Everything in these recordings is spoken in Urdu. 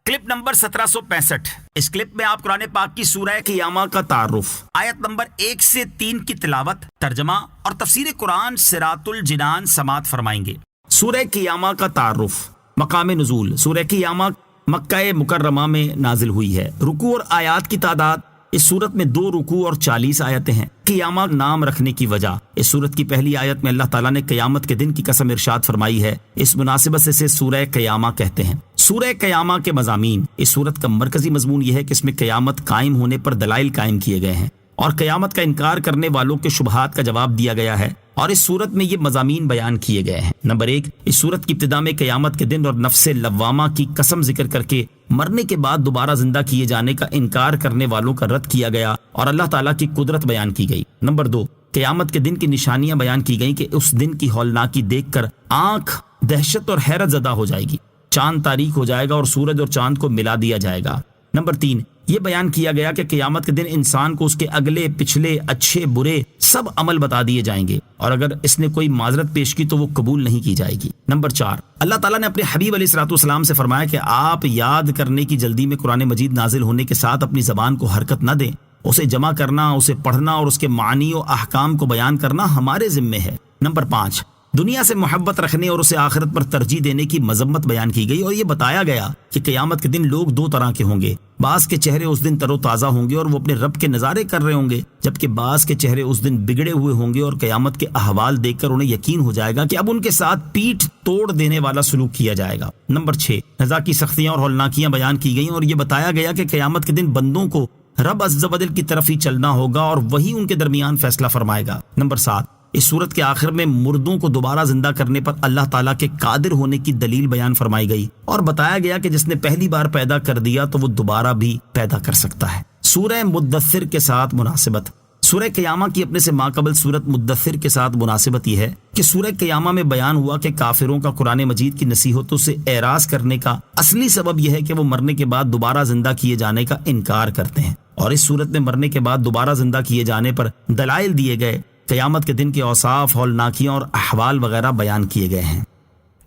Clip number 1765۔ اس کلپ میں آپ قرآن پاک کی سورہ قیامہ کا تعارف، آیت نمبر 1 سے 3 کی تلاوت، ترجمہ اور تفسیر قرآن صراط الجنان سماعت فرمائیں گے۔ سورہ قیامہ کا تعارف۔ مقام نزول، سورہ قیامہ مکہ مکرمہ میں نازل ہوئی ہے۔ رکوع اور آیات کی تعداد، اس سورت میں 2 رکوع اور 40 آیتیں ہیں۔ قیامہ نام رکھنے کی وجہ، اس سورت کی پہلی آیت میں اللہ تعالیٰ نے قیامت کے دن کی قسم ارشاد فرمائی ہے، اس مناسبت سے اسے سورہ قیامہ کہتے ہیں۔ سورہ قیامہ کے مضامین، اس سورت کا مرکزی مضمون یہ ہے کہ اس میں قیامت قائم ہونے پر دلائل قائم کیے گئے ہیں اور قیامت کا انکار کرنے والوں کے شبہات کا جواب دیا گیا ہے، اور اس صورت میں یہ مضامین بیان کیے گئے ہیں۔ نمبر 1، اس صورت کی ابتدا میں قیامت کے دن اور نفس لوامہ کی قسم ذکر کر کے مرنے کے بعد دوبارہ زندہ کیے جانے کا انکار کرنے والوں کا رد کیا گیا اور اللہ تعالیٰ کی قدرت بیان کی گئی۔ نمبر 2، قیامت کے دن کی نشانیاں بیان کی گئیں کہ اس دن کی ہولناکی دیکھ کر آنکھ دہشت اور حیرت زدہ ہو جائے گی، چاند تاریک ہو جائے گا اور سورج اور چاند کو ملا دیا جائے گا۔ نمبر 3، یہ بیان کیا گیا کہ قیامت کے دن انسان کو اس کے اگلے پچھلے اچھے برے سب عمل بتا دیے جائیں گے، اور اگر اس نے کوئی معذرت پیش کی تو وہ قبول نہیں کی جائے گی۔ نمبر 4، اللہ تعالیٰ نے اپنے حبیب علیہ الصلوۃ والسلام سے فرمایا کہ آپ یاد کرنے کی جلدی میں قرآن مجید نازل ہونے کے ساتھ اپنی زبان کو حرکت نہ دیں، اسے جمع کرنا، اسے پڑھنا اور اس کے معنی و احکام کو بیان کرنا ہمارے ذمے ہے۔ نمبر 5، دنیا سے محبت رکھنے اور اسے آخرت پر ترجیح دینے کی مذمت بیان کی گئی، اور یہ بتایا گیا کہ قیامت کے دن لوگ 2 طرح کے ہوں گے، بعض کے چہرے اس دن تر و تازہ ہوں گے اور وہ اپنے رب کے نظارے کر رہے ہوں گے، جبکہ بعض کے چہرے اس دن بگڑے ہوئے ہوں گے اور قیامت کے احوال دیکھ کر انہیں یقین ہو جائے گا کہ اب ان کے ساتھ پیٹھ توڑ دینے والا سلوک کیا جائے گا۔ نمبر 6، سزا کی سختیاں اور ہولناکیاں بیان کی گئیں، اور یہ بتایا گیا کہ قیامت کے دن بندوں کو رب عز و جل کی طرف ہی چلنا ہوگا اور وہی ان کے درمیان فیصلہ فرمائے گا۔ نمبر 7، اس صورت کے آخر میں مردوں کو دوبارہ زندہ کرنے پر اللہ تعالیٰ کے قادر ہونے کی دلیل بیان فرمائی گئی، اور بتایا گیا کہ جس نے پہلی بار پیدا کر دیا تو وہ دوبارہ بھی پیدا کر سکتا ہے۔ سورہ مدثر کے ساتھ مناسبت، سورہ قیامہ کی اپنے سے ماقبل سورت مدثر کے ساتھ مناسبت یہ ہے کہ سورہ قیامہ میں بیان ہوا کہ کافروں کا قرآن مجید کی نصیحتوں سے اعراض کرنے کا اصلی سبب یہ ہے کہ وہ مرنے کے بعد دوبارہ زندہ کیے جانے کا انکار کرتے ہیں، اور اس صورت میں مرنے کے بعد دوبارہ زندہ کیے جانے پر دلائل دیے گئے، قیامت کے دن کے اوصاف، ہولناکیاں اور احوال وغیرہ بیان کیے گئے ہیں۔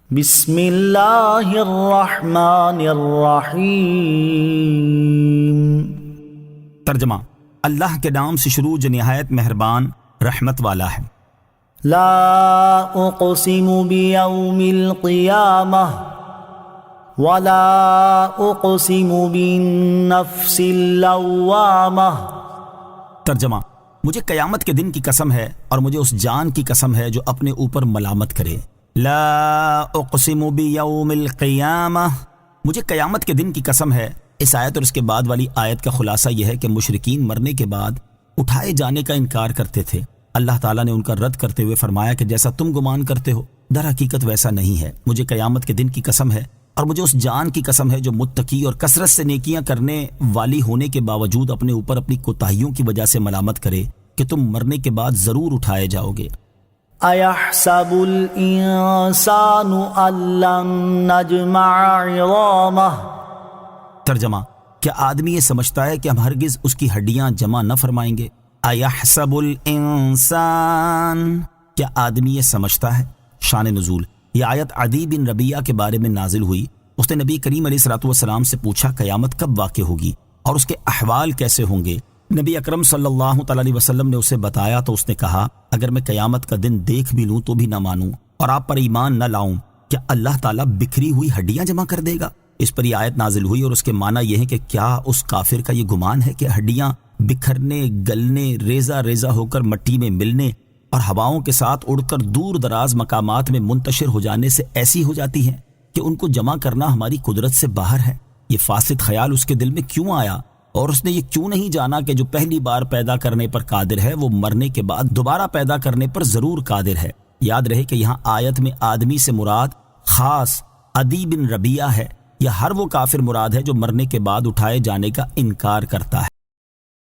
بسم اللہ الرحمن الرحیم۔ ترجمہ، اللہ کے نام سے شروع جو نہایت مہربان رحمت والا ہے۔ لا اقسم بیوم القیامہ ولا اقسم بالنفس اللوامہ۔ ترجمہ، مجھے قیامت کے دن کی قسم ہے اور مجھے اس جان کی قسم ہے جو اپنے اوپر ملامت کرے۔ لا اقسم بیوم القیامہ، مجھے قیامت کے دن کی قسم ہے۔ اس آیت اور اس کے بعد والی آیت کا خلاصہ یہ ہے کہ مشرکین مرنے کے بعد اٹھائے جانے کا انکار کرتے تھے۔ اللہ تعالیٰ نے ان کا رد کرتے ہوئے فرمایا کہ جیسا تم گمان کرتے ہو در حقیقت ویسا نہیں ہے۔ مجھے قیامت کے دن کی قسم ہے اور مجھے اس جان کی قسم ہے جو متقی اور کثرت سے نیکیاں کرنے والی ہونے کے باوجود اپنے اوپر اپنی کوتاہیوں کی وجہ سے ملامت کرے کہ تم مرنے کے بعد ضرور اٹھائے جاؤ گے۔ ایحسب الانسان ان لن نجمع عظامہ۔ ترجمہ، کیا آدمی یہ سمجھتا ہے کہ ہم ہرگز اس کی ہڈیاں جمع نہ فرمائیں گے؟ ایحسب الانسان، کیا آدمی یہ سمجھتا ہے؟ شان نزول، یہ آیت عدی بن ربیعہ کے بارے میں نازل ہوئی۔ اس نے نبی کریم علیہ الصلوۃ والسلام سے پوچھا قیامت کب واقع ہوگی اور اس کے احوال کیسے ہوں گے؟ نبی اکرم صلی اللہ تعالی علیہ وسلم نے اسے بتایا تو اس نے کہا، اگر میں قیامت کا دن دیکھ بھی لوں تو بھی نہ مانوں اور آپ پر ایمان نہ لاؤں، کیا اللہ تعالیٰ بکھری ہوئی ہڈیاں جمع کر دے گا؟ اس پر یہ آیت نازل ہوئی اور اس کے معنی یہ ہے کہ کیا اس کافر کا یہ گمان ہے کہ ہڈیاں بکھرنے، گلنے، ریزہ ریزہ ہو کر مٹی میں ملنے اور ہواؤں کے ساتھ اڑ کر دور دراز مقامات میں منتشر ہو جانے سے ایسی ہو جاتی ہیں کہ ان کو جمع کرنا ہماری قدرت سے باہر ہے؟ یہ فاسد خیال اس کے دل میں کیوں آیا اور اس نے یہ کیوں نہیں جانا کہ جو پہلی بار پیدا کرنے پر قادر ہے وہ مرنے کے بعد دوبارہ پیدا کرنے پر ضرور قادر ہے؟ یاد رہے کہ یہاں آیت میں آدمی سے مراد خاص عدی بن ربیعہ ہے، یا ہر وہ کافر مراد ہے جو مرنے کے بعد اٹھائے جانے کا انکار کرتا ہے۔